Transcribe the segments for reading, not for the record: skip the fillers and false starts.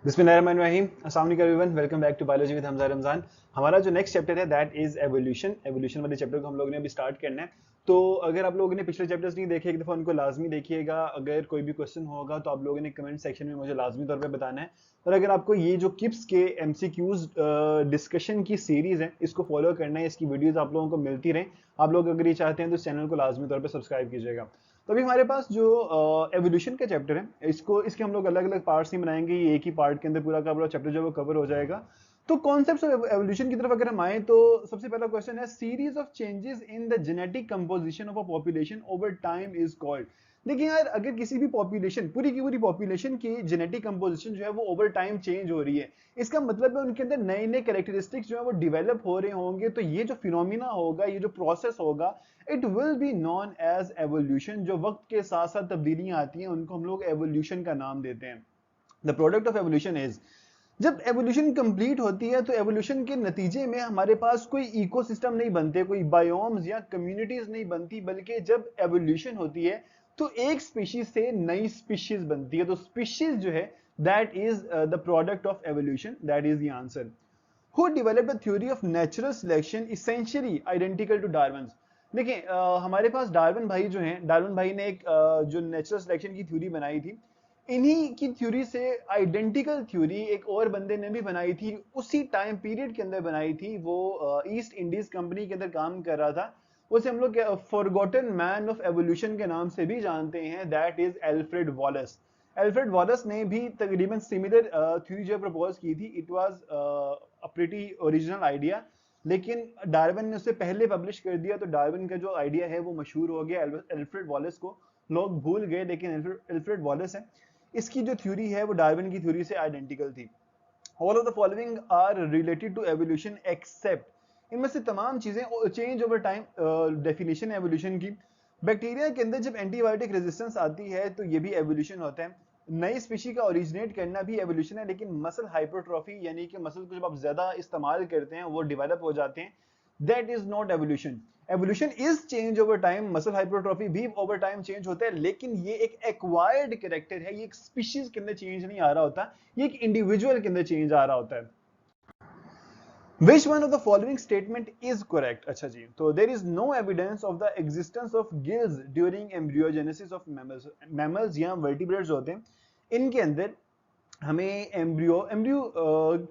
बिस्मिल्लाहिर्रहमानिर्रहीम। अस्सलाम वालेकुम everyone, welcome back to biology with Hamza Ramzan. हमारा जो नेक्स्ट चैप्टर है दैट इज एवोल्यूशन वाले चैप्टर को हम लोगों ने अभी स्टार्ट करना है। तो अगर आप लोगों ने पिछले चैप्टर्स नहीं देखे, एक दफ़ा उनको लाजमी देखिएगा। अगर कोई भी क्वेश्चन होगा तो आप लोगों ने कमेंट सेक्शन में मुझे लाजमी तौर पे बताना है। और अगर आपको ये जो किप्स के एमसीक्यूज डिस्कशन की सीरीज है इसको फॉलो करना है, इसकी वीडियोस आप लोगों को मिलती रहें, आप लोग अगर ये चाहते हैं तो इस चैनल को लाजमी तौर पे सब्सक्राइब कीजिएगा। तो अभी हमारे पास जो एवोल्यूशन का चैप्टर है, इसके हम लोग अलग अलग पार्ट्स नहीं बनाएंगे, ये एक ही पार्ट के अंदर पूरा का पूरा चैप्टर जो वो कवर हो जाएगा। तो कॉन्सेप्ट्स ऑफ एवोल्यूशन की तरफ अगर हम आए तो सबसे पहला क्वेश्चन है, series of changes in the genetic composition of a population over time is called. देखिए यार, अगर किसी भी पॉपुलेशन, पूरी की पूरी पॉपुलेशन की जेनेटिक कंपोजिशन जो है वो ओवर टाइम चेंज हो रही है, इसका मतलब है उनके अंदर नए नए कैरेक्टरिस्टिक्स जो है वो डेवलप हो रहे होंगे। तो ये जो फिनोमिना होगा, ये जो प्रोसेस होगा, it will be known as evolution. जो वक्त के साथ साथ तब्दीलियां आती हैं उनको हम लोग एवोल्यूशन का नाम देते हैं। The product of evolution is, जब एवोल्यूशन कंप्लीट होती है तो एवोल्यूशन के नतीजे में हमारे पास कोई इकोसिस्टम नहीं बनते, कोई बायोम्स या कम्युनिटीज नहीं बनती, बल्कि जब एवोल्यूशन होती है तो एक स्पीशीज से नई स्पीशीज बनती है। तो स्पीशीज जो है that is the product of evolution, that is the answer. Who developed a theory of natural selection essentially identical to Darwin's? देखिए हमारे पास डार्विन भाई जो हैं, डार्विन भाई ने एक जो नेचुरल सिलेक्शन की थ्योरी बनाई थी, इन्हीं की थ्योरी से आइडेंटिकल थ्योरी एक और बंदे ने भी बनाई थी, उसी टाइम पीरियड के अंदर बनाई थी। वो ईस्ट इंडीज कंपनी के अंदर काम कर रहा था। उसे हम लोग फॉरगॉटन मैन ऑफ एवोल्यूशन के नाम से भी जानते हैं, that is Alfred Wallace. Alfred Wallace ने भी तकरीबन सिमिलर थ्योरी जो प्रपोज की थी। It was a pretty original idea, लेकिन डार्विन ने उसे पहले पब्लिश कर दिया। तो डार्विन का जो आइडिया है वो मशहूर हो गया। एल्फ्रेड वॉलस को लोग भूल गए, लेकिन एल्फ्रेड वॉलस है, इसकी जो थ्योरी है वो डार्विन की थ्योरी से आइडेंटिकल थी। All of the following are related to evolution except, इनमें से तमाम चीजें change over time. Definition evolution की, बैक्टीरिया के अंदर जब एंटीबायोटिक रेजिस्टेंस आती है तो ये भी एवोल्यूशन होता है। नई स्पीशी का ओरिजिनेट करना भी एवोल्यूशन है। लेकिन मसल हाइपरट्रॉफी, यानी कि मसल को जब आप ज्यादा इस्तेमाल करते हैं वो डेवलप हो जाते हैं, that is not evolution. Evolution is change over time. Muscle hypertrophy भी ओवर टाइम चेंज होता है, लेकिन ये एक एक्वायर्ड कैरेक्टर है, ये एक स्पीशीज के अंदर चेंज नहीं आ रहा होता, ये एक इंडिविजुअल के अंदर चेंज आ रहा होता है। Which one of the following statement is correct? अच्छा जी, तो there is no evidence of the existence of gills during embryogenesis of mammals. Mammals या vertebrates होते हैं, इनके अंदर हमें एम्ब्रियो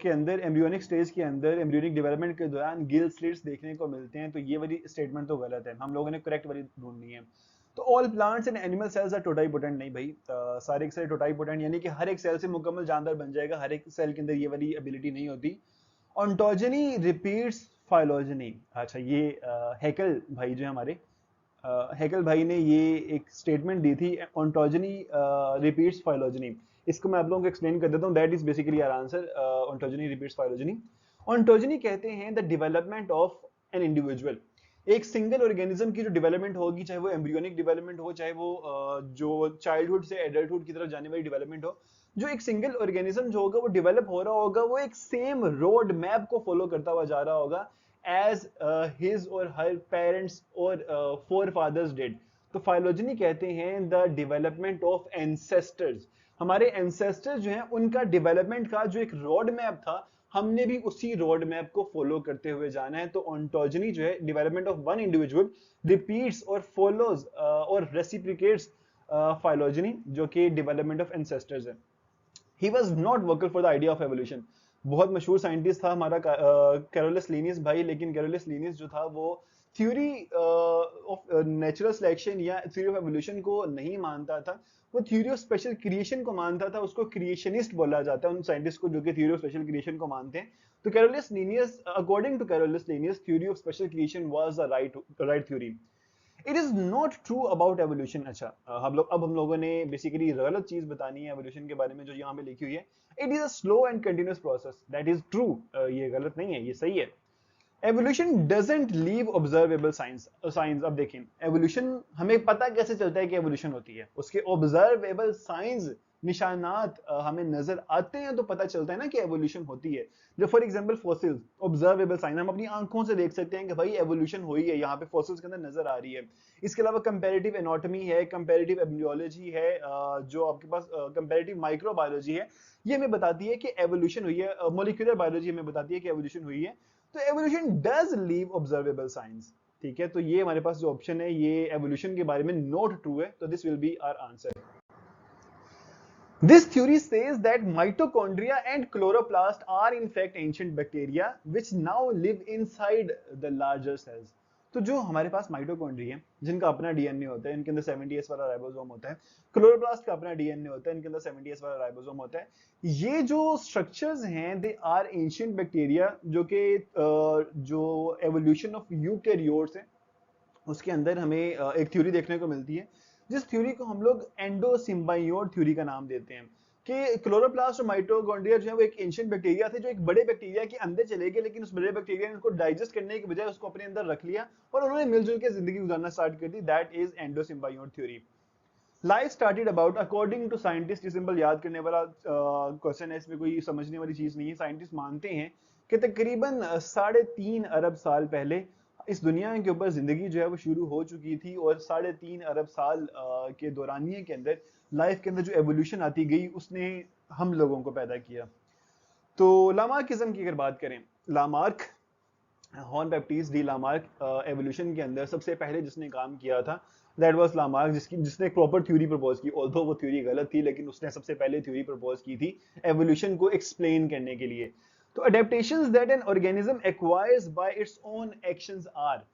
के अंदर, एम्ब्रियोनिक स्टेज के अंदर, एम्ब्रियोनिक डेवलपमेंट के दौरान गिल स्लिट्स देखने को मिलते हैं। तो ये वाली स्टेटमेंट तो गलत है, हम लोगों ने करेक्ट वाली ढूंढनी है। तो all plants and animal cells are totipotent, नहीं भाई, सारे के सारे टोटाइपोटेंट यानी कि हर एक सेल से मुकम्मल जानदार बन जाएगा, हर एक सेल के अंदर ये वाली एबिलिटी नहीं होती। ऑन्टोजनी रिपीट्स फाइलोजनी, अच्छा ये हैकल भाई जो है हमारे, हैकल भाई ने ये एक स्टेटमेंट दी थी, ऑन्टोजनी रिपीट्स फाइलोजनी। इसको मैं आप लोगों को एक्सप्लेन कर देता हूँ, that is basically our answer, ontogeny repeats phylogeny. Ontogeny कहते हैं the development of an individual. एक सिंगल ऑर्गेनिज्म की जो डेवलपमेंट होगी, चाहे वो एम्ब्रियोनिक डेवलपमेंट हो, चाहे वो जो चाइल्डहुड से एडल्टहुड की तरफ जाने वाली डेवलपमेंट हो, जो एक सिंगल ऑर्गेनिज्म जो होगा वो डेवलप हो रहा होगा, वो एक सेम रोड मैप को फॉलो करता हुआ जा रहा होगा एज हिज और हर पेरेंट्स और फोर फादर्स डिड। तो फाइलोजनी कहते हैं द डेवलपमेंट ऑफ एंसेस्टर्स। हमारे एंसेस्टर्स जो हैं उनका डेवलपमेंट का जो एक रोड मैप था, हमने भी उसी रोड मैप को फॉलो करते हुए जाना है। तो ऑन्टोजनी जो है development of one individual repeats और फॉलोज और रेसिप्लिकेट्स फाइलोजनी, जो कि डेवलपमेंट ऑफ एंसेस्टर्स है। He was not vocal for the idea of evolution. बहुत मशहूर साइंटिस्ट था हमारा कैरोलस लीनियस भाई, लेकिन कैरोलस लीनियस जो था वो थ्योरी ऑफ नेचुरल सिलेक्शन या थ्योरी ऑफ एवोल्यूशन को नहीं मानता था, वो थ्योरी ऑफ स्पेशल क्रिएशन को मानता था। उसको क्रिएशनिस्ट बोला जाता है उन साइंटिस्ट को जो कि थ्योरी ऑफ स्पेशल क्रिएशन को मानते हैं। तो Carolus Linnaeus, according to Carolus Linnaeus, theory of special creation was the right theory. It is not true about evolution. अच्छा, हम लोगों ने बेसिकली गलत चीज बतानी है एवोल्यूशन के बारे में जो यहाँ पे लिखी हुई है। It is a slow and continuous process, that is true. ये गलत नहीं है, ये सही है। Evolution doesn't leave observable science. अब देखें, एवोल्यूशन हमें पता कैसे चलता है कि एवोल्यूशन होती है, उसके ऑब्जर्वेबल साइंस निशानात हमें नजर आते हैं तो पता चलता है ना कि एवोल्यूशन होती है। जो for example fossils, observable sign, हम अपनी आंखों से देख सकते हैं कि भाई एवोल्यूशन हुई है, यहाँ पे फॉसिल्स के अंदर नजर आ रही है। इसके अलावा कंपैरेटिव एनाटॉमी है, कंपैरेटिव एबियोलॉजी है, जो आपके पास कंपैरेटिव माइक्रोबायोलॉजी है, ये हमें बताती है कि एवोल्यूशन हुई है। मॉलिक्यूलर बायोलॉजी हमें बताती है कि एवोल्यूशन हुई है। तो evolution does leave observable science. ठीक है, तो ये हमारे पास जो ऑप्शन है ये एवोल्यूशन के बारे में नॉट ट्रू है, तो this will be our answer. This theory says that mitochondria and chloroplast are in fact ancient bacteria which now live inside the larger cells. तो जो हमारे पास माइटोकॉन्ड्रिया है जिनका अपना डीएनए होता है, इनके अंदर 70s वाला राइबोसोम होता है, क्लोरोप्लास्ट का अपना डीएनए होता है, इनके अंदर 70s वाला राइबोसोम होता है। ये जो स्ट्रक्चर्स हैं दे आर एंशिएंट बैक्टीरिया, जो कि जो एवोल्यूशन ऑफ यूकैरियोट्स है उसके अंदर हमें एक थ्योरी देखने को मिलती है, जिस थ्योरी को हम लोग एंडोसिम्बायोट थ्योरी का नाम देते हैं। कि क्लोरोप्लास्ट और माइटोकॉन्ड्रिया जो है वो एक एंशिएंट बैक्टीरिया थे जो एक बड़े बैक्टीरिया के अंदर चले गए, लेकिन उस बड़े बैक्टीरिया ने उसको डाइजेस्ट करने के बजाय उसको अपने अंदर रख लिया और उन्होंने मिलजुल के जिंदगी गुजारना स्टार्ट कर दी। That is endosymbiont theory. Life started about, according to scientist, ये सिंपल याद करने वाला क्वेश्चन है, इसमें कोई समझने वाली चीज नहीं है। साइंटिस्ट मानते हैं कि तकरीबन 3.5 अरब साल पहले इस दुनिया के ऊपर जिंदगी जो है वो शुरू हो चुकी थी, और 3.5 अरब साल के दौरानिए के अंदर लाइफ के अंदर जो एवोल्यूशन आती गई उसने हम लोगों को पैदा किया। तो लामार्किज्म की अगर बात करें, लामार्क, हॉर्न बैप्टिस्ट डी लामार्क एवोल्यूशन के अंदर सबसे पहले जिसने काम किया था दैट वाज लामार्क, जिसने एक प्रॉपर थ्योरी प्रपोज की। ऑल्दो वो थ्योरी गलत थी, लेकिन उसने सबसे पहले थ्योरी प्रपोज की थी एवोल्यूशन को एक्सप्लेन करने के लिए। तो adaptations that an organism acquires by its own actions are,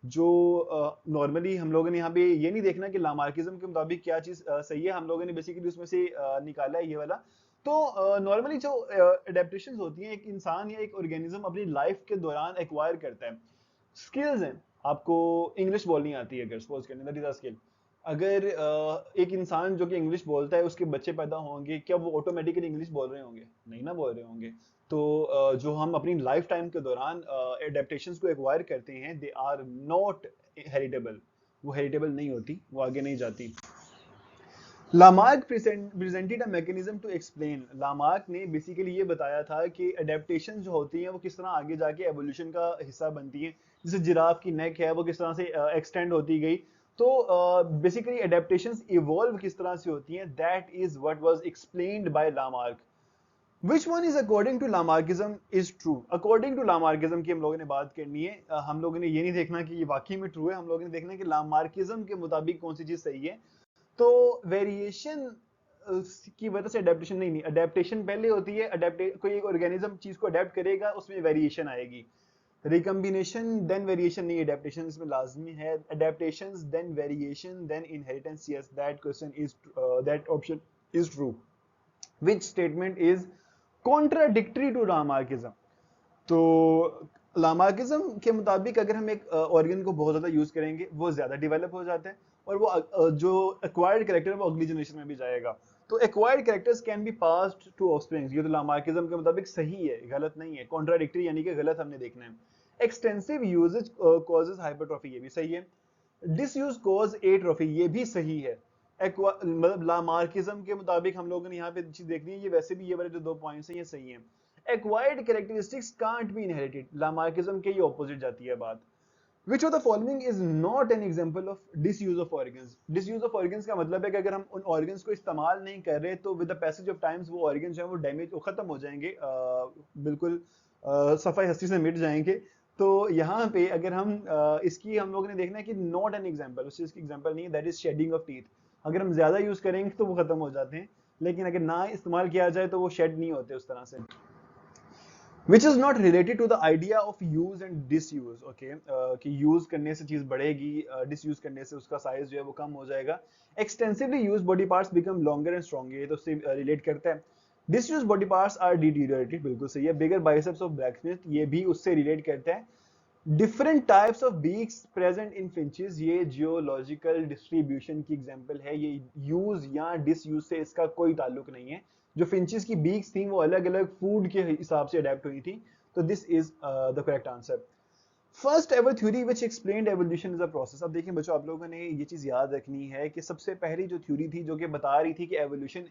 जो नॉर्मली हम लोगों ने यहाँ पे ये नहीं देखना कि लामार्किज्म के मुताबिक क्या चीज सही है, हम लोगों ने बेसिकली उसमें से निकाला है ये वाला। तो नॉर्मली जो अडेप्टेशंस होती हैं एक इंसान या एक ऑर्गेनिज्म अपनी लाइफ के दौरान एक्वायर करता है। स्किल्स हैं, आपको इंग्लिश बोलनी आती है अगर सपोज करने, दैट इज अ स्किल। अगर एक इंसान जो कि इंग्लिश बोलता है उसके बच्चे पैदा होंगे, क्या वो ऑटोमेटिकली इंग्लिश बोल रहे होंगे? नहीं ना बोल रहे होंगे। तो जो हम अपनी लाइफ टाइम के दौरान एडेप्टेशंस को एक्वायर करते हैं दे आर नॉट हेरिटेबल, वो हेरिटेबल नहीं होती, वो आगे नहीं जाती। Lamarck presented a mechanism to explain, Lamarck ने बेसिकली ये बताया था कि एडेप्टेशन जो होती हैं वो किस तरह आगे जाके एवोल्यूशन का हिस्सा बनती हैं। जैसे जिराफ की नेक है वो किस तरह से एक्सटेंड होती गई, तो बेसिकली एडेप्टेशंस इवॉल्व किस तरह से होती हैं, that is what was explained bye Lamarck. Which one is according to Lamarckism is true? According to Lamarckism की हम लोगों ने बात करनी है। हम लोगों ने ये नहीं देखना कि ये वाकई में ट्रू है, हम लोगों ने देखना है कि Lamarckism के मुताबिक कौन सी चीज सही है। तो वेरिएशन की वजह से अडेप्टेशन नहीं, अडेप्टेशन पहले होती है, कोई एक ऑर्गेनिज्म चीज को अडेप्ट करेगा उसमें वेरिएशन आएगी। रिकम्बिनेशन देन वेरिएशन नहीं, अडेप्टेशन इसमें लाजमी है। Adaptations then variation then inheritance, yes that question is, that option is true. Which statement is contradictory to Lamarckism? तो लामार्किज्म के मुताबिक अगर हम एक ऑर्गन को बहुत ज्यादा यूज करेंगे वो ज्यादा डेवलप हो जाता है, और वो जो एक्वायर्ड कैरेक्टर है वो अगली जनरेशन में भी जाएगा। तो acquired characters can be passed to offsprings, ये तो लामार्किज्म के मुताबिक सही है, गलत नहीं है। कॉन्ट्राडिक्टरी यानी कि गलत हमने देखना है। एक्सटेंसिव यूजेज कॉजेज हाइपरट्रॉफी, ये भी सही है। डिसयूज कॉज एट्रोफी, ये भी सही है। मतलब लामार्किज्म के मुताबिक हम लोगों ने यहाँ पे चीज देखनी है, ये वैसे भी ये वाले जो 2 पॉइंट्स हैं ये सही है। Acquired characteristics can't be inherited, Lamarckism के ये ऑपोजिट जाती है बात। Which of the following is not an example of disuse of organs? Disuse of organs का मतलब है कि अगर हम उन organs को इस्तेमाल नहीं कर रहे तो with the passage of times वो organs जो है वो डैमेज, वो खत्म हो जाएंगे, बिल्कुल सफाई हस्ती से मिट जाएंगे। तो यहाँ पे अगर हम इसकी हम लोगों ने देखना है कि नॉट एन एग्जाम्पल, उस चीज की एग्जाम्पल नहीं है, that is shedding of teeth. अगर हम ज्यादा यूज करेंगे तो वो खत्म हो जाते हैं, लेकिन अगर ना इस्तेमाल किया जाए तो वो शेड नहीं होते उस तरह से। Which is not related to the idea of use and disuse, okay? कि यूज करने से चीज बढ़ेगी, डिसयूज करने से उसका साइज जो है वो कम हो जाएगा। Extensively use body parts become longer and stronger, ये तो उससे रिलेट करता है। Disuse body parts are deteriorated, बिल्कुल सही है। बिगर बाइसेप्स ऑफ ब्लैकस्मिथ, ये भी उससे रिलेट करता है। Different types of beaks present in finches, ये जियोलॉजिकल डिस्ट्रीब्यूशन की एग्जांपल है, ये यूज या डिसयूज से इसका कोई ताल्लुक नहीं है। जो फिंचेस की बीक्स थी वो अलग अलग फूड के हिसाब से अडेप्ट हुई थी, तो this is the correct answer. First ever theory which explained evolution is a process. अब देखिए बच्चों, आप लोगों ने ये चीज याद रखनी है कि सबसे पहली जो थ्योरी थी जो कि बता रही थी कि एवोल्यूशन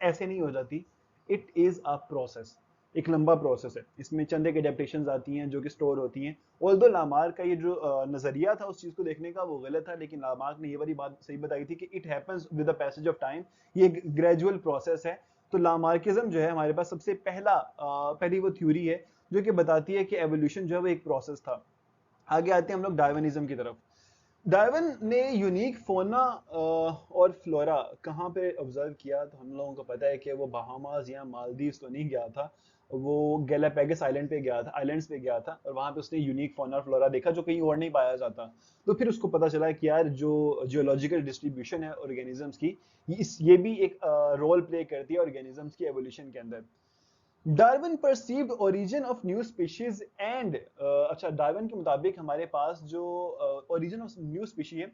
ऐसे नहीं हो जाती, इट इज अ प्रोसेस, एक लंबा प्रोसेस है। इसमें चंद एक एडेप्टेशंस आती हैं जो कि स्टोर होती हैं। ऑल्दो लामार्क का ये जो नजरिया था उस चीज को देखने का वो गलत था, लेकिन लामार्क ने ये वाली बात सही बताई थी कि it happens with the passage of time, ये ग्रेजुअल प्रोसेस है। तो लामार्किज्म जो है हमारे पास सबसे पहली वो थ्योरी है जो कि बताती है कि एवोल्यूशन जो है वो एक प्रोसेस था। आगे आते हैं हम लोग डार्विनिज्म की तरफ। डार्विन ने यूनिक फोना और फ्लोरा कहाँ पे ऑब्जर्व किया, तो हम लोगों को पता है कि वो बहामास या मालदीव्स तो नहीं गया था, वो गैलापेगस आइलैंड पे गया था, आइलैंड्स पे गया था, और वहां पे उसने यूनिक फोना और फ्लोरा देखा जो कहीं और नहीं पाया जाता। तो फिर उसको पता चला कि यार जो जियोलॉजिकल डिस्ट्रीब्यूशन है ऑर्गेनिजम्स की, ये भी एक रोल प्ले करती है ऑर्गेनिजम्स की एवोल्यूशन के अंदर। Darwin perceived origin of new species and, अच्छा डार्विन के मुताबिक हमारे पास जो ओरिजिन ऑफ न्यू स्पीशी है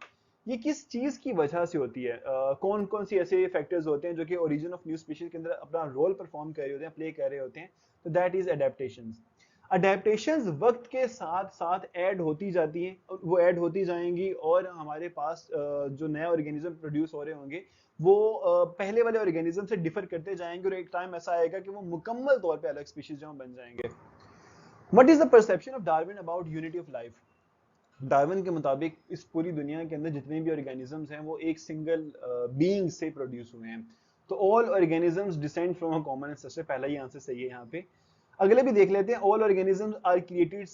ये किस चीज की वजह से होती है, कौन कौन सी ऐसे फैक्टर्स होते हैं जो कि ओरिजिन ऑफ न्यू स्पीशीज के अंदर अपना रोल परफॉर्म कर रहे होते हैं, प्ले कर रहे होते हैं। तो दैट इज अडेप्टेशंस। अडेप्टेशंस वक्त के साथ साथ ऐड होती जाती हैं, वो ऐड होती जाएंगी, और हमारे पास जो नया ऑर्गेनिज्म प्रोड्यूस हो रहे होंगे वो पहले वाले ऑर्गेनिज्म से डिफर करते जाएंगे, और एक टाइम ऐसा आएगा कि वो मुकम्मल तौर पे अलग स्पीशीज जो बन जाएंगे। What is the perception of Darwin about unity of life? Darwin के मुताबिक इस पूरी दुनिया के अंदर जितने भी ऑर्गेनिजम्स हैं वो एक सिंगल बीइंग से प्रोड्यूस हुए हैं। तो all organisms descend from a common ancestor, पहला ही आंसर सही है यहाँ पे। अगले भी देख लेते हैं, all organisms are created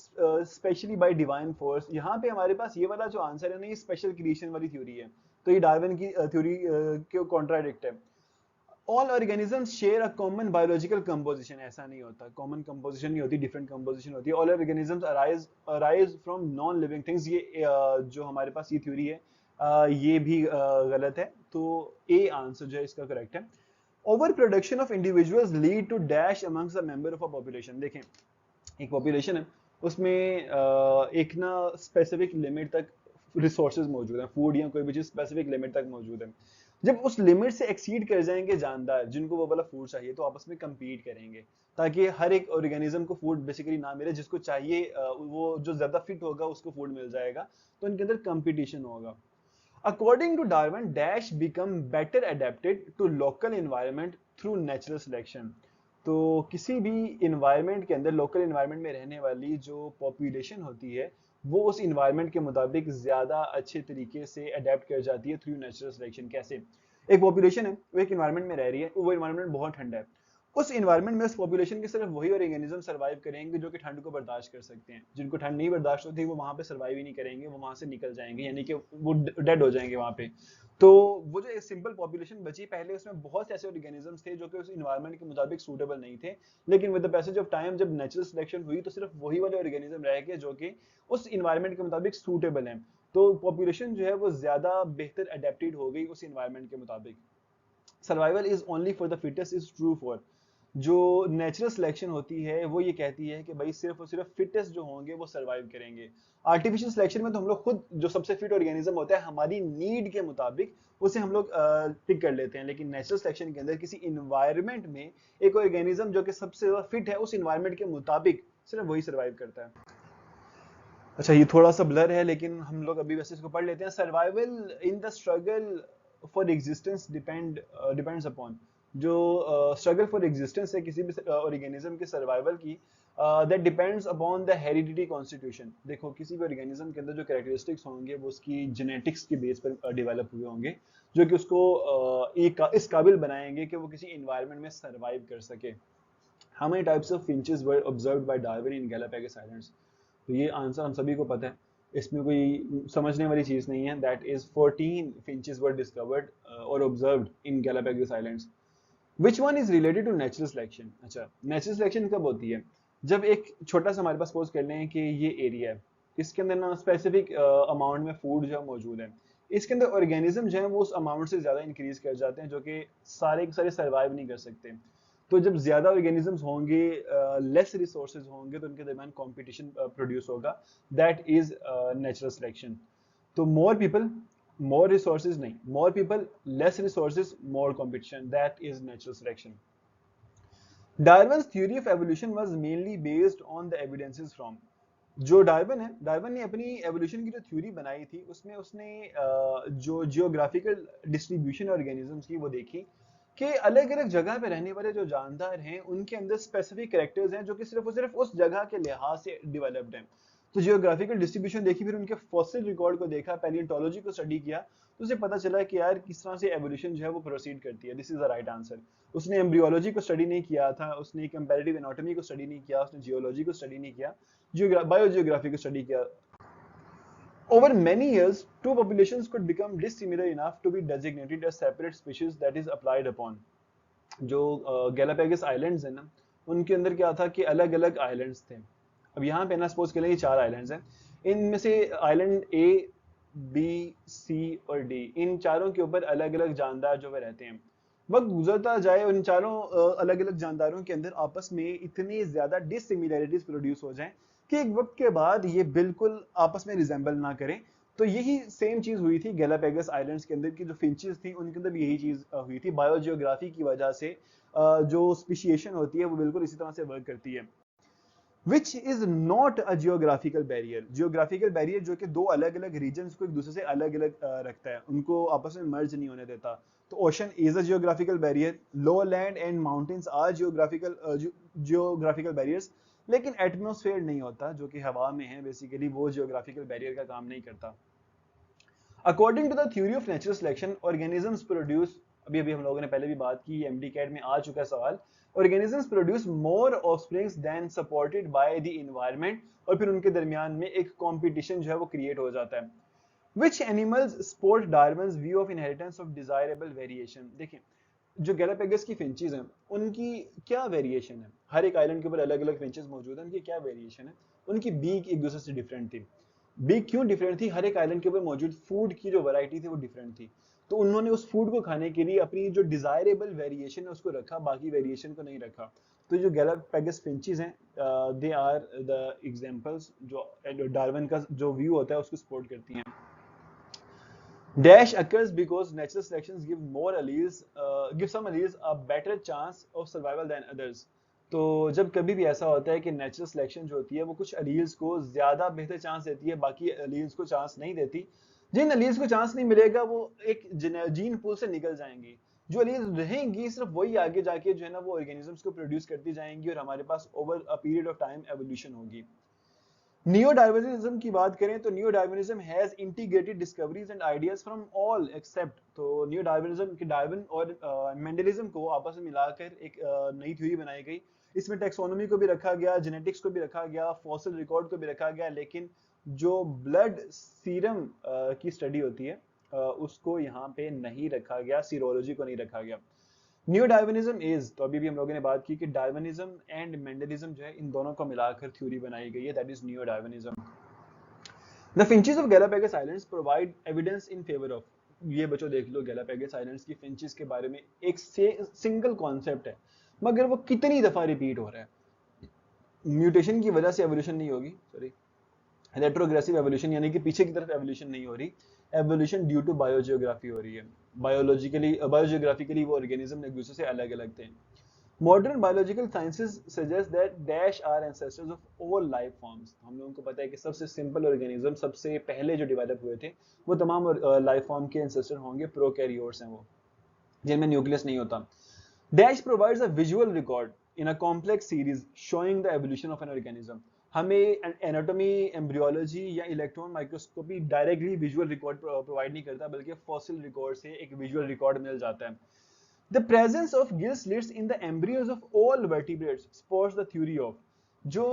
specially by divine force. यहाँ पे हमारे पास ये वाला जो आंसर है ना, ये स्पेशल क्रिएशन वाली थ्योरी है, तो ये डार्विन की थ्योरी के कॉन्ट्राडिक्ट है। All organisms share a common biological composition, ऐसा नहीं होता, कॉमन कंपोजिशन नहीं होती, डिफरेंट कंपोजिशन होती है। All organisms arise from non living things, ये जो हमारे पास ये थ्योरी है ये भी गलत है। तो ए आंसर जो है इसका करेक्ट है। Over production of individuals lead to dash amongst the member of a population. देखें, एक पॉपुलेशन है उसमें एक ना स्पेसिफिक लिमिट तक रिसोर्सेज मौजूद हैं, फूड या कोई भी चीज स्पेसिफिक लिमिट तक मौजूद है। जब उस लिमिट से एक्सीड कर जाएंगे जानदार जिनको वो वाला फूड चाहिए, तो आपस में compete करेंगे, ताकि हर एक ऑर्गेनिज्म को फूड बेसिकली ना मिले, जिसको चाहिए वो जो ज्यादा फिट होगा उसको फूड मिल जाएगा, तो इनके अंदर कंपटीशन होगा। According to Darwin, Dash become better adapted to local environment through natural selection. तो किसी भी इन्वायरमेंट के अंदर, लोकल इन्वायरमेंट में रहने वाली जो पॉपुलेशन होती है वो उस इन्वायरमेंट के मुताबिक ज्यादा अच्छे तरीके से अडेप्ट कर जाती है थ्रू नेचुरल सिलेक्शन। कैसे? एक पॉपुलेशन है, वो एक इन्वायरमेंट में रह रही है, वो इन्वायरमेंट बहुत ठंडा है, उस इन्वायरमेंट में उस पॉपुलेशन के सिर्फ वही ऑर्गेनिज्म सर्वाइव करेंगे जो कि ठंड को बर्दाश्त कर सकते हैं। जिनको ठंड नहीं बर्दाश्त होती वो वहां पे सर्वाइव ही नहीं करेंगे, वो वहां से निकल जाएंगे, यानी कि वो डेड हो जाएंगे वहां पे। तो वो जो एक सिंपल पॉपुलेशन बची पहले, उसमें बहुत से ऐसे ऑर्गेनिजम्स थे जो कि उस इन्वायरमेंट के मुताबिक सूटेबल नहीं थे, लेकिन with the passage of time जब नेचुरल सिलेक्शन हुई तो सिर्फ वही वाले ऑर्गेनिज्म रह गए जो कि उस इन्वायरमेंट के मुताबिक सूटेबल हैं। तो पॉपुलेशन जो है वो ज्यादा बेहतर अडेप्टेड हो गई उस इन्वायरमेंट के मुताबिक। Survival is only for the fittest is true for, जो नेचुरल सिलेक्शन होती है वो ये कहती है कि भाई सिर्फ और सिर्फ फिटेस्ट जो होंगे वो सर्वाइव करेंगे। आर्टिफिशियल सिलेक्शन में तो हम लोग खुद जो सबसे फिट ऑर्गेनिज्म होता है हमारी नीड के मुताबिक उसे हम लोग पिक कर लेते हैं, लेकिन नेचुरल सिलेक्शन के अंदर किसी इन्वायरमेंट में एक ऑर्गेनिज्म जो कि सबसे ज्यादा फिट है उस इन्वायरमेंट के मुताबिक सिर्फ वही सर्वाइव करता है। अच्छा, ये थोड़ा सा ब्लर है लेकिन हम लोग अभी वैसे इसको पढ़ लेते हैं। Survival in the struggle for existence depends upon, जो स्ट्रगल फॉर एग्जिस्टेंस है किसी भी ऑर्गेनिज्म के सर्वाइवल की, that depends upon the heredity constitution. देखो, किसी भी ऑर्गेनिज्म के अंदर जो कैरेक्टरिस्टिक्स होंगे वो उसकी जेनेटिक्स के बेस पर डेवलप हुए होंगे, जो कि उसको इस काबिल बनाएंगे कि वो किसी इन्वायरमेंट में सर्वाइव कर सके। How many types of finches were observed bye Darwin in Galapagos islands? तो ये आंसर हम सभी को पता है, इसमें कोई समझने वाली चीज नहीं है। That is 14 finches were discovered और observed in Galapagos islands. Which one is related to natural selection? अच्छा, नेचुरल सिलेक्शन कब होती है? जब एक छोटा सा हमारे पास सपोज कर लें कि ये एरिया है, इसके अंदर ना स्पेसिफिक अमाउंट में फूड जो मौजूद है, इसके अंदर ऑर्गेनिज्म जो है वो उस अमाउंट से ज्यादा इंक्रीज कर जाते हैं जो कि सारे के सारे सर्वाइव नहीं कर सकते। तो जब ज्यादा ऑर्गेनिजम्स होंगे, लेस रिसोर्सेज होंगे, तो उनके दरमियान कंपटीशन प्रोड्यूस होगा, दैट इज नेचुरल सिलेक्शन। तो मोर पीपल मोर रिसोर्सेज नहीं, more people less resources more competition, that is natural selection. Darwin's theory of evolution was mainly based on the evidences from, जो Darwin है, Darwin ने अपनी evolution की जो theory बनाई थी उसमें उसने जो जियोग्राफिकल डिस्ट्रीब्यूशन ऑर्गेनिजम्स की वो देखी कि अलग अलग जगह पे रहने वाले जो जानदार हैं उनके अंदर स्पेसिफिक कैरेक्टर्स हैं जो कि सिर्फ और सिर्फ उस जगह के लिहाज से डेवलप्ड हैं। तो जियोग्राफिकल डिस्ट्रीब्यूशन देखी, फिर उनके फॉसिल रिकॉर्ड को देखा, पैलियोंटोलॉजी को स्टडी किया, तो उसे पता चला कि यार किस तरह से एवोल्यूशन जो है वो प्रोसीड करती है। This is the right answer. उसने एम्ब्रियोलॉजी को स्टडी नहीं किया था, उसने कंपैरेटिव एनाटॉमी को स्टडी नहीं किया, उसने जियोलॉजी को स्टडी नहीं किया, बायोजियोग्राफी को स्टडी किया। Over many years, two populations could become dissimilar enough to be designated as separate species that is applied upon. जो गैलापेगस आइलैंड्स हैं ना, उनके अंदर क्या था कि अलग अलग आइलैंड्स थे। अब यहाँ पे ना सपोज करें ये 4 आइलैंड्स हैं, इनमें से आइलैंड ए, बी, सी और डी, इन चारों के ऊपर अलग अलग जानदार जो वे रहते हैं। वक्त गुजरता जाए और इन चारों अलग अलग जानदारों के अंदर आपस में इतनी ज्यादा डिसिमिलैरिटीज प्रोड्यूस हो जाएं कि एक वक्त के बाद ये बिल्कुल आपस में रिजेंबल ना करें। तो यही सेम चीज हुई थी गैलापेगस आइलैंड्स के अंदर की जो फिंचेस थी उनके अंदर भी यही चीज हुई थी। बायोजियोग्राफी की वजह से जो स्पीशिएशन होती है वो बिल्कुल इसी तरह से वर्क करती है। Which is not a geographical barrier. Geographical barrier जो कि दो अलग अलग रीजन को एक दूसरे से अलग अलग रखता है, उनको आपस में मर्ज नहीं होने देता। तो ocean is a geographical barrier, low land and mountains are geographical barriers, लेकिन एटमोस्फेयर नहीं होता जो कि हवा में है, बेसिकली वो जियोग्राफिकल बैरियर का काम नहीं करता। According to the theory of natural selection, organisms produce, अभी अभी हम लोगों ने पहले भी बात की, एमडी कैट में आ चुका है सवाल, organisms produce more offsprings than supported by the environment, और फिर उनके दरमियान में एक कंपटीशन जो है वो क्रिएट हो जाता है। Which animals support Darwin's view of inheritance of desirable variation? देखिए जो गैलापेगस की फिंचेस हैं उनकी क्या वेरिएशन है, हर एक आइलैंड के ऊपर अलग अलग फिंचेस मौजूद हैं, उनकी क्या वेरिएशन है। उनकी बीक एक दूसरे से डिफरेंट थी। बीक क्यों डिफरेंट थी? हर एक आइलैंड के ऊपर मौजूद फूड की जो वैरायटी थी वो डिफरेंट थी। तो उन्होंने उस फूड को खाने के लिए अपनी जो डिजायरेबल वेरिएशन है उसको रखा, बाकी वेरिएशन को नहीं रखा। तो जो गैलापेगस फिंचेस हैं दे आर द एग्जांपल्स जो डार्विन का जो व्यू होता है उसको सपोर्ट करती हैं। Dash occurs because natural selections give some alleles a better chance of survival than others. तो जब कभी भी ऐसा होता है कि नेचुरल सिलेक्शन जो होती है वो कुछ अलील्स को ज्यादा बेहतर चांस देती है, बाकी अलील्स को चांस नहीं देती। जिन अलील्स को चांस नहीं मिलेगा वो एक जीन पूल से निकल जाएंगी। जो अलील्स रहेंगी सिर्फ वही आगे जाके जो है ना वो ऑर्गेनिजम्स को प्रोड्यूस करती जाएंगी और हमारे पास over a period of time evolution होगी। नियो डार्विनिज्म की बात करें तो neo Darwinism has integrated discoveries and ideas from all except, तो नियो डार्विनिज्म के डार्विन और मेंडलिज्म को आपस में मिलाकर एक नई थ्योरी बनाई गई। इसमें टेक्सोनोमी को भी रखा गया, जेनेटिक्स को भी रखा गया, फॉसिल रिकॉर्ड को भी रखा गया, लेकिन जो ब्लड सीरम की स्टडी होती है उसको यहाँ पे नहीं रखा गया, सीरोलॉजी को नहीं रखा गया। न्यू डार्विनिज्म इज, तो अभी भी हम लोगों ने बात की कि डार्विनिज्म एंड मेंडलिज्म जो है इन दोनों को मिलाकर थ्योरी बनाई गई है, that is new Darwinism. The finches of Galapagos islands provide evidence in favour of, ये बच्चों देख लो गैलापेगस आइलैंड्स की फिंचेस के बारे में एक सिंगल कॉन्सेप्ट है मगर वो कितनी दफा रिपीट हो रहा है। म्यूटेशन की वजह से एवोल्यूशन नहीं होगी, सॉरी रेट्रोग्रेसिव एवोल्यूशन यानी कि पीछे की तरफ एवोल्यूशन नहीं हो रही, एवोल्यूशन ड्यू टू बायोजियोग्राफी हो रही है। बायोजियोग्राफिकली वो ऑर्गेनिज्म एक दूसरे से अलग अलग थे। Modern biological sciences suggest that dash are ancestors of all life forms. हम लोगों को पता है कि सबसे सिंपल ऑर्गेनिज्म सबसे पहले जो डेवलप हुए थे वो तमाम लाइफ फॉर्म के एंसेस्टर होंगे, प्रोकैरियोट्स हैं वो, जिनमें न्यूक्लियस नहीं होता। Dash provides a visual record in a complex series showing the evolution of an organism. हमें एनाटॉमी, एम्ब्रियोलॉजी या electron microscopy directly visual record provide नहीं करता, बल्कि फॉसिल रिकॉर्ड से एक विजुअल रिकॉर्ड मिल जाता है। The presence of gill slits in the embryos of all vertebrates supports the theory of, जो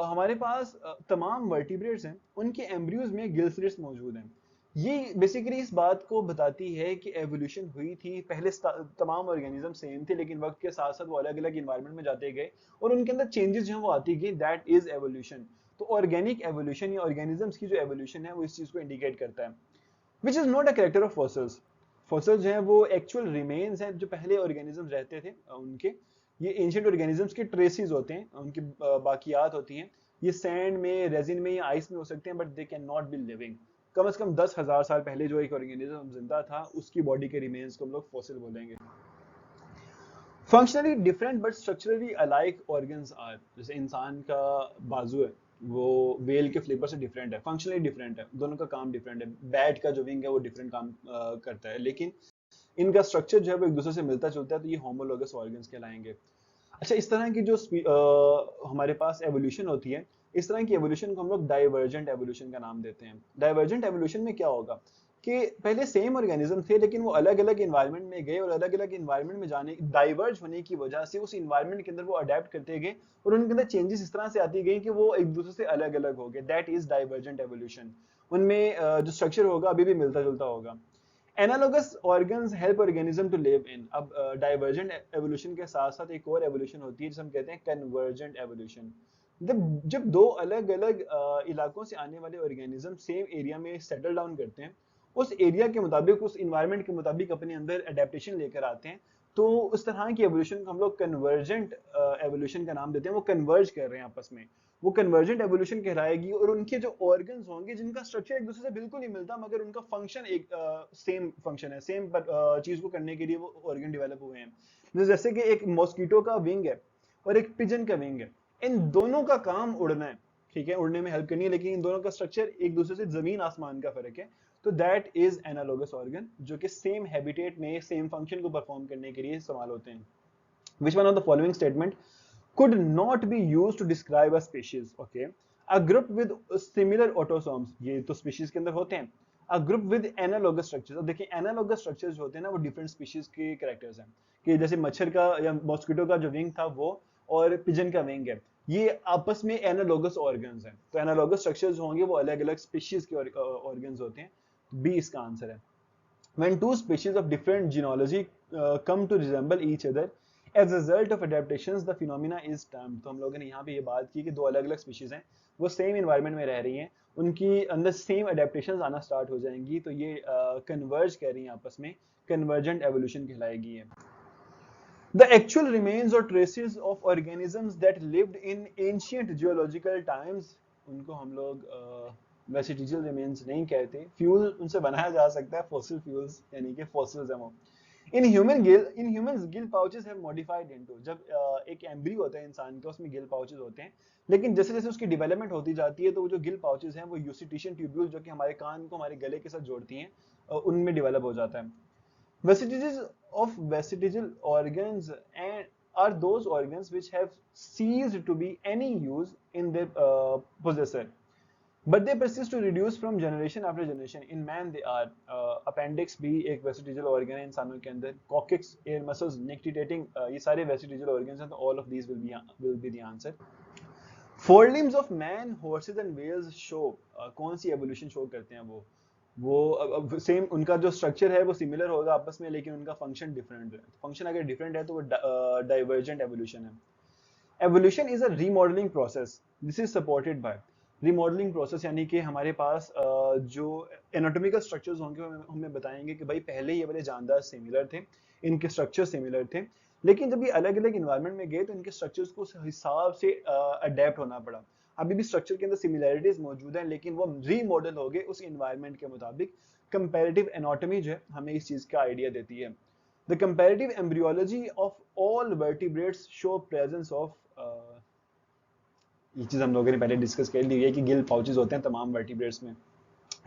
हमारे पास तमाम वर्टिब्रेट्स हैं उनके एम्ब्रियोज में गिल स्लिट्स मौजूद हैं। ये बेसिकली इस बात को बताती है कि एवोल्यूशन हुई थी, पहले तमाम ऑर्गेनिज्म सेम थे लेकिन वक्त के साथ साथ वो अलग अलग इन्वायरमेंट में जाते गए और उनके अंदर चेंजेस जो हैं वो आती गई, दैट इज एवोल्यूशन। तो ऑर्गेनिक एवोल्यूशन या ऑर्गेनिजम्स की जो एवोल्यूशन है वो इस चीज को इंडिकेट करता है। Which is not a character of fossils. Fossils जो हैं वो एक्चुअल रिमेन्स हैं जो पहले ऑर्गेनिजम्स रहते थे उनके, ये एंशिएंट ऑर्गेनिजम्स के ट्रेसेस होते हैं, उनकी बाकियात होती हैं। ये सैंड में, रेजिन में या आइस में हो सकते हैं but they can not be living. कम से कम 10,000 साल पहले जो एक ऑर्गेनिज्म जिंदा था उसकी बॉडी के रिमेन्स को हम लोग फॉसिल बोलेंगे। Functionally different but structurally alike organs are, जैसे इंसान का बाजू है वो वेल के फ्लिपर से डिफरेंट है, फंक्शनली डिफरेंट है, दोनों का काम डिफरेंट है। बैट का जो विंग है वो डिफरेंट काम करता है, लेकिन इनका स्ट्रक्चर जो है वो एक दूसरे से मिलता जुलता है, तो ये होमोलोगस ऑर्गन्स कहलाएंगे। अच्छा, इस तरह की जो हमारे पास एवोल्यूशन होती है, इस तरह की एवोल्यूशन को हम लोग डाइवर्जेंट एवोल्यूशन का नाम देते हैं। डाइवर्जेंट एवोल्यूशन में क्या होगा कि पहले सेम ऑर्गेनिज्म थे, लेकिन वो अलग अलग इन्वायरमेंट में गए और अलग अलग इन्वायरमेंट में जाने डाइवर्ज होने की वजह से उस इन्वायरमेंट के अंदर वो अडेप्ट करते गए और उनके अंदर चेंजेस इस तरह से आती गई कि वो एक दूसरे से अलग अलग हो गए। That is divergent evolution. उनमें जो स्ट्रक्चर होगा अभी भी मिलता जुलता होगा। Analogous organs help organism to live in. अब डाइवर्जेंट एवोल्यूशन के साथ साथ एक और एवोल्यूशन होती है जिसे हम कहते हैं कन्वर्जेंट एवोल्यूशन। जब दो अलग अलग इलाकों से आने वाले ऑर्गेनिज्म सेम एरिया में सेटल डाउन करते हैं, उस एरिया के मुताबिक, उस इन्वायरमेंट के मुताबिक अपने अंदर अडेप्टेशन लेकर आते हैं, तो उस तरह की एवोल्यूशन को हम लोग कन्वर्जेंट एवोल्यूशन का नाम देते हैं। वो कन्वर्ज कर रहे हैं आपस में, वो कन्वर्जेंट एवोल्यूशन कहलाएगी। और उनके जो ऑर्गन्स होंगे जिनका स्ट्रक्चर एक दूसरे से बिल्कुल नहीं मिलता, मगर उनका फंक्शन एक सेम फंक्शन है, सेम चीज को करने के लिए वो ऑर्गन डेवलप हुए हैं। जैसे कि एक मॉस्किटो का विंग है और एक पिजन का विंग है, इन दोनों का काम उड़ना है, ठीक है, उड़ने में हेल्प करनी है, लेकिन इन दोनों का स्ट्रक्चर एक दूसरे से जमीन आसमान का फर्क है। तो दैट इज एनालोगस ऑर्गन, जो कि सेम हैबिटेट में सेम फंक्शन को परफॉर्म करने के लिए इस्तेमाल होते हैं। Which one of the following statement could not be used to describe a species? Okay, a group with similar autosomes, ये तो species के अंदर होते हैं। A group with analogous structures, अब देखिए analogous structures जो होते हैं ना, वो different species के characters हैं, कि जैसे मच्छर का या मॉस्किटो का जो विंग था वो और पिजन का विंग है, ये आपस में एनालोगस ऑर्गन्स हैं। तो एनालोगस स्ट्रक्चर्स होंगे वो अलग अलग स्पीशीज के ऑर्गन्स होते हैं। बी इसका आंसर है। When two species of different genealogy come to resemble each other as a result of adaptations, the phenomena is termed। तो हम लोगों ने यहाँ पे ये बात की कि दो अलग अलग स्पीशीज हैं, वो सेम इन्वायरमेंट में रह रही हैं, उनकी अंदर सेम अडेप्टेशंस आना स्टार्ट हो जाएंगी, तो ये कन्वर्ज कर रही हैं आपस में, कन्वर्जेंट एवोल्यूशन कहलाएगी है। The actual remains or traces of organisms that lived in ancient geological times, उनको हम लोग वेसिटिजियल रिमेन्स नहीं कहते, फ्यूल उनसे बनाया जा सकता है, फॉसिल फ्यूल्स यानी कि फॉसिल्स हैं वो। In humans Gill pouches have modified into, जब एक एम्ब्रियो होता है इंसान का, उसमें गिल पाउचेस होते हैं, लेकिन जैसे जैसे उसकी डेवलपमेंट होती जाती है तो वो जो गिल पाउचेस हैं वो यूसिटिशियन ट्यूब्यूल्स, जो कि हमारे कान को हमारे गले के साथ जोड़ती हैं, उनमें डेवलप हो जाता है। Vestiges of vestigial organs and are those organs which have ceased to be any use in their possessor, but they persist to reduce from generation after generation. In man they are appendix B एक vestigial organ है इंसानों के अंदर, coccyx, air muscles, nictitating, ये सारे vestigial organs हैं, तो all of these will be the answer. Forelimbs of man, horses and whales show, कौन सी evolution show करते हैं वो सेम, उनका जो स्ट्रक्चर है वो सिमिलर होगा आपस में, लेकिन उनका फंक्शन डिफरेंट है। फंक्शन अगर डिफरेंट है तो वो डाइवर्जेंट एवोल्यूशन है। Evolution is a remodelling process, this is supported by remodelling process, यानी कि हमारे पास जो एनाटॉमिकल स्ट्रक्चर्स होंगे हमें बताएंगे कि भाई पहले ये वाले जानदार सिमिलर थे, इनके स्ट्रक्चर सिमिलर थे, लेकिन जब ये अलग अलग इन्वायरमेंट में गए तो इनके स्ट्रक्चर्स को उस हिसाब से अडेप्ट होना पड़ा। अभी भी स्ट्रक्चर के अंदर सिमिलैरिटीज मौजूद हैं, लेकिन वो रीमॉडल हो गए उस इन्वायरमेंट के मुताबिक। कंपैरेटिव एनाटॉमी जो है हमें इस चीज का आइडिया देती है। The comparative embryology of all vertebrates show presence of, ये चीज हम लोगों ने पहले डिस्कस कर ली है कि गिल पाउचेस होते हैं तमाम वर्टिब्रेट्स में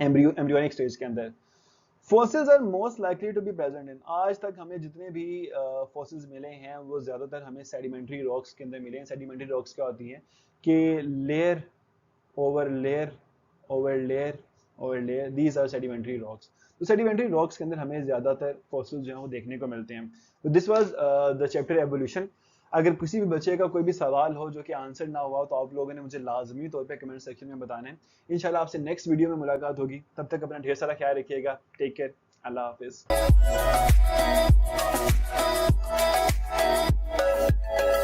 एम्ब्रियोनिक स्टेज के अंदर। Fossils are most likely to be present in, आज तक हमें जितने भी फॉसिल्स मिले हैं वो ज्यादातर हमें सेडिमेंट्री रॉक्स के अंदर मिले हैं। सेडिमेंट्री रॉक्स क्या होती हैं कि layer over layer over layer over layer, these are sedimentary rocks. तो सेडिमेंट्री रॉक्स के अंदर हमें ज्यादातर फॉसिल्स जो हैं वो देखने को मिलते हैं। तो this was the chapter evolution. अगर किसी भी बच्चे का कोई भी सवाल हो जो कि आंसर ना हुआ तो आप लोगों ने मुझे लाजमी तौर पे कमेंट सेक्शन में बताना है। इंशाल्लाह आपसे नेक्स्ट वीडियो में मुलाकात होगी, तब तक अपना ढेर सारा ख्याल रखिएगा। टेक केयर, अल्लाह हाफिज।